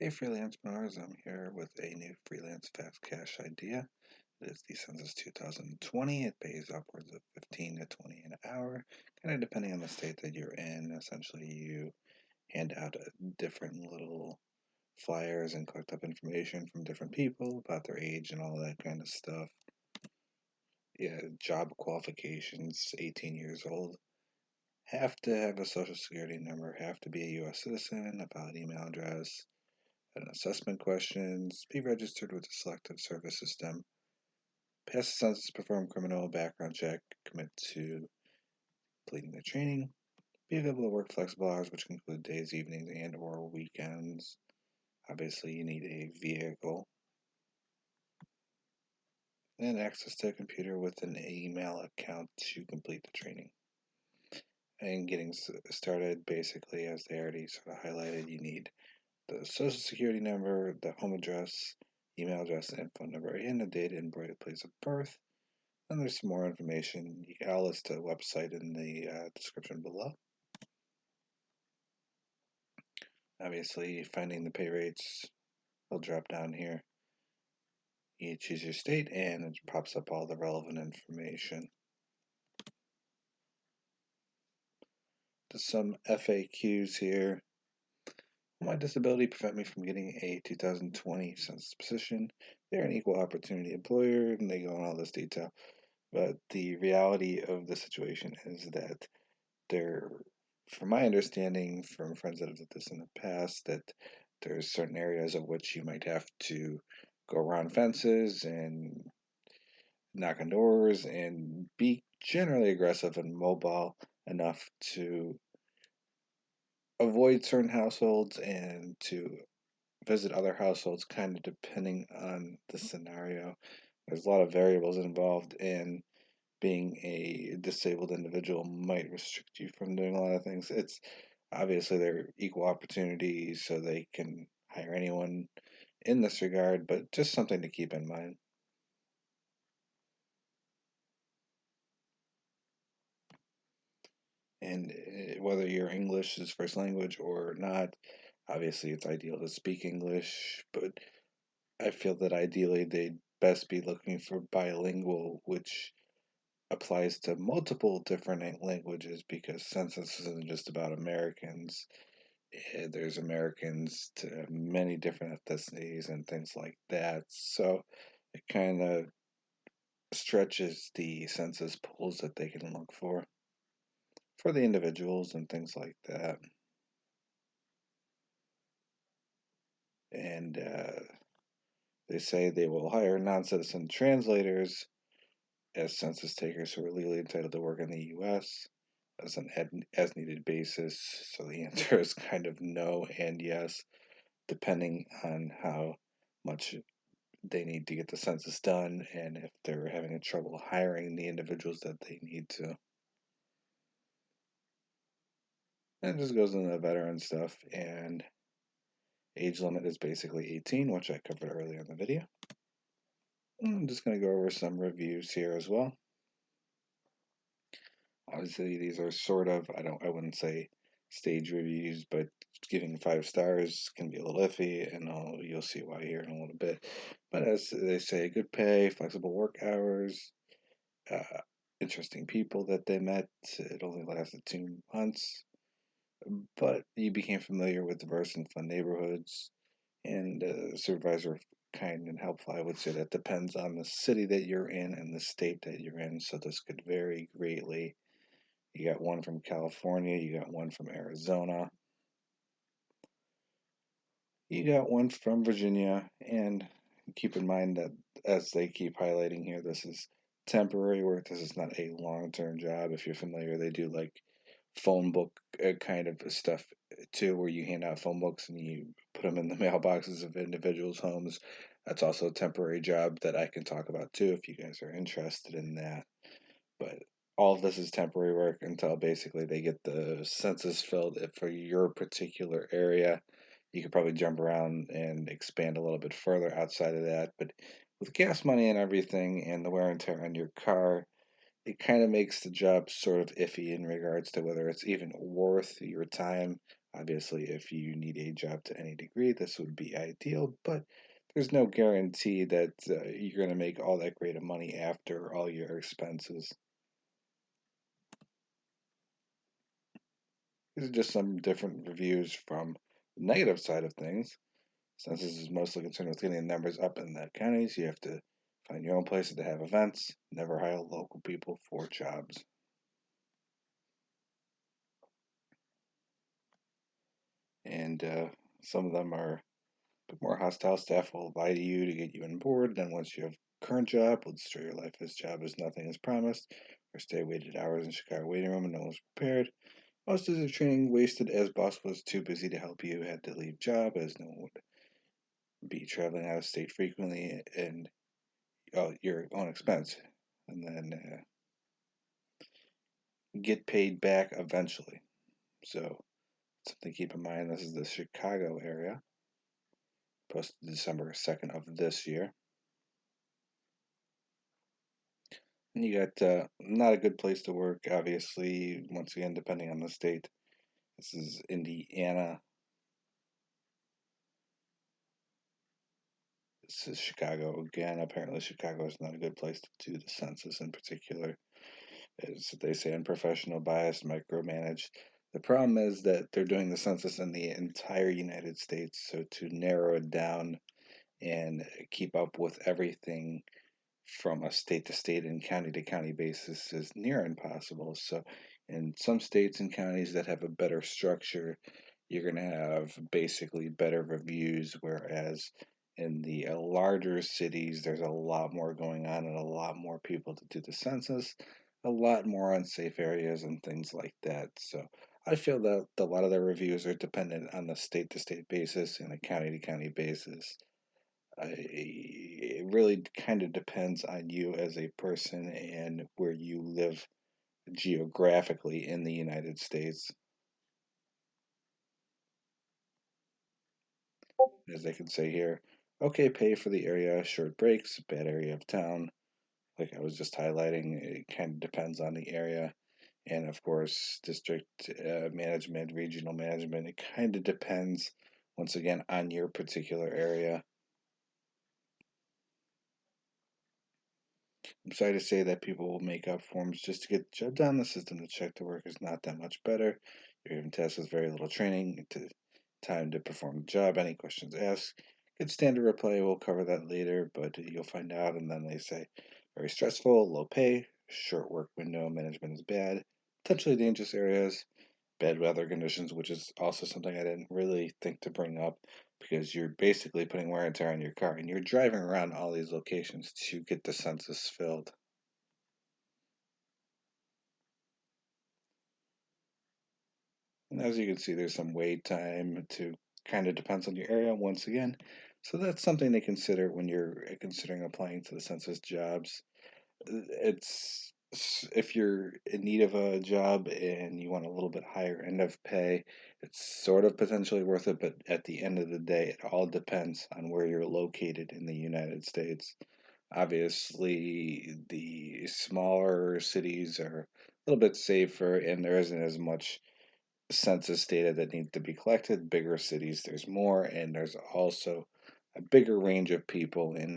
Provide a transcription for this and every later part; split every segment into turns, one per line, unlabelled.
Hey freelance Mars, I'm here with a new freelance fast cash idea. It is the Census 2020. It pays upwards of 15 to 20 an hour, kind of depending on the state that you're in. Essentially, you hand out different little flyers and collect up information from different people about their age and all that kind of stuff. Yeah, job qualifications, 18 years old. Have to have a social security number, have to be a U.S. citizen, a valid email address, and assessment questions, be registered with the Selective Service System, pass the census, perform criminal background check, commit to completing the training, be available to work flexible hours, which can include days, evenings, and or weekends. Obviously, you need a vehicle and access to a computer with an email account to complete the training. And getting started, basically, as they already sort of highlighted, you need the social security number, the home address, email address, and phone number, and the date and place of birth. And there's some more information. I'll list a website in the description below. Obviously, finding the pay rates will drop down here. You choose your state, and it pops up all the relevant information. There's some FAQs here. Will my disability prevent me from getting a 2020 census position? They're an equal opportunity employer, and they go in all this detail. But the reality of the situation is that there, from my understanding from friends that have did this in the past, that there's certain areas of which you might have to go around fences and knock on doors and be generally aggressive and mobile enough to avoid certain households and to visit other households, kind of depending on the scenario. There's a lot of variables involved, and being a disabled individual might restrict you from doing a lot of things. It's obviously they're equal opportunities, so they can hire anyone in this regard, but just something to keep in mind. And whether your English is first language or not, obviously it's ideal to speak English, but I feel that ideally they'd best be looking for bilingual, which applies to multiple different languages because census isn't just about Americans. There's Americans to many different ethnicities and things like that. So it kind of stretches the census pools that they can look for the individuals and things like that. And they say they will hire non citizen translators as census takers who are legally entitled to work in the U.S. as an as needed basis. So the answer is kind of no and yes, depending on how much they need to get the census done and if they're having trouble hiring the individuals that they need to. And it just goes into the veteran stuff, and age limit is basically 18, which I covered earlier in the video. I'm just going to go over some reviews here as well. Obviously, these are sort of, I wouldn't say stage reviews, but giving 5 stars can be a little iffy, and you'll see why here in a little bit. But as they say, good pay, flexible work hours, uh, interesting people that they met. It only lasted 2 months, but you became familiar with diverse and fun neighborhoods, and supervisor kind and helpful. I would say that depends on the city that you're in and the state that you're in, so this could vary greatly. You got one from California, you got one from Arizona, you got one from Virginia, and keep in mind that as they keep highlighting here, this is temporary work. This is not a long-term job. If you're familiar, they do like phone book kind of stuff too, where you hand out phone books and you put them in the mailboxes of individuals' homes. That's also a temporary job that I can talk about too if you guys are interested in that. But all of this is temporary work until basically they get the census filled for your particular area. You could probably jump around and expand a little bit further outside of that. But with gas money and everything and the wear and tear on your car, it kind of makes the job sort of iffy in regards to whether it's even worth your time Obviously, if you need a job to any degree, this would be ideal, but there's no guarantee that you're going to make all that great of money after all your expenses. These are just some different reviews from the negative side of things. Census is mostly concerned with getting the numbers up in the counties. You have to find your own places to have events, never hire local people for jobs. And some of them are a bit more hostile. Staff will lie to you to get you on board. Then once you have a current job, will destroy your life. This job is nothing as promised. Or stay waited hours in Chicago waiting room and no one's prepared. Most of the training wasted as boss was too busy to help you, had to leave job as no one would be traveling out of state frequently and your own expense. And then get paid back eventually. So something to keep in mind. This is the Chicago area, posted December 2nd of this year. And you got not a good place to work, obviously, once again, depending on the state. This is Indiana. This is Chicago again. Apparently, Chicago is not a good place to do the census in particular. As they say, unprofessional, biased, micromanaged. The problem is that they're doing the census in the entire United States. So to narrow it down and keep up with everything from a state to state and county to county basis is near impossible. So, in some states and counties that have a better structure, you're going to have basically better reviews, whereas in the larger cities, there's a lot more going on and a lot more people to do the census, a lot more unsafe areas and things like that. So, I feel that a lot of the reviews are dependent on the state to state basis and a county to county basis. It really kind of depends on you as a person and where you live geographically in the United States. As they can say here, okay, pay for the area, short breaks, bad area of town. Like I was just highlighting, it kind of depends on the area. And of course, district management, regional management, it kind of depends, once again, on your particular area. I'm sorry to say that people will make up forms just to get the job done. The system to check the work is not that much better. You're given tasks with very little training to time to perform the job. Any questions asked? Good standard reply. We'll cover that later, but you'll find out. And then they say very stressful, low pay, short work window, management is bad, potentially dangerous areas, bad weather conditions, which is also something I didn't really think to bring up because you're basically putting wear and tear on your car and you're driving around all these locations to get the census filled. And as you can see, there's some wait time to kind of depends on your area once again. So that's something to consider when you're considering applying to the census jobs. It's if you're in need of a job and you want a little bit higher end of pay, it's sort of potentially worth it, but at the end of the day, it all depends on where you're located in the United States. Obviously, the smaller cities are a little bit safer and there isn't as much census data that needs to be collected. Bigger cities, there's more, and there's also a bigger range of people in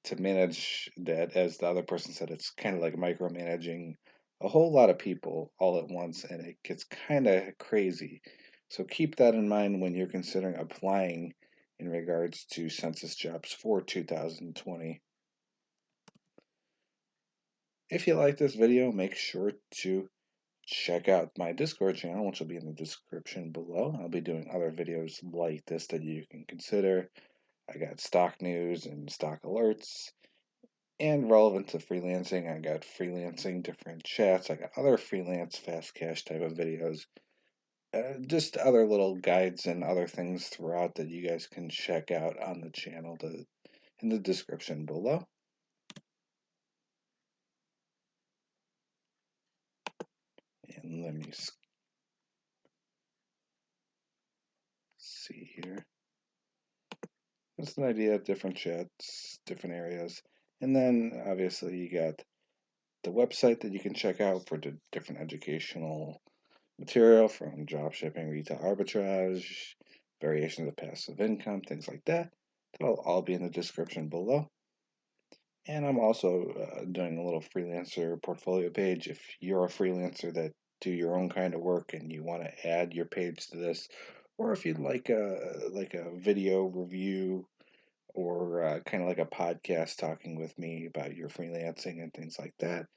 to manage that. As the other person said, it's kind of like micromanaging a whole lot of people all at once, and it gets kind of crazy. So keep that in mind when you're considering applying in regards to census jobs for 2020. If you like this video, make sure to check out my Discord channel, which will be in the description below. I'll be doing other videos like this that you can consider. I got stock news and stock alerts, and relevant to freelancing, I got freelancing, different chats. I got other freelance fast cash type of videos. Just other little guides and other things throughout that you guys can check out on the channel in the description below. And let me see here. Just an idea of different chats, different areas. And then obviously you got the website that you can check out for the different educational material from drop shipping, retail arbitrage, variations of passive income, things like that. That'll all be in the description below. And I'm also doing a little freelancer portfolio page. If you're a freelancer that do your own kind of work and you want to add your page to this, or if you'd like a video review or kind of like a podcast talking with me about your freelancing and things like that,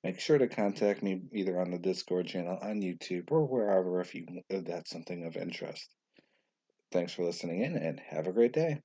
make sure to contact me either on the Discord channel, on YouTube, or wherever if that's something of interest. Thanks for listening in and have a great day.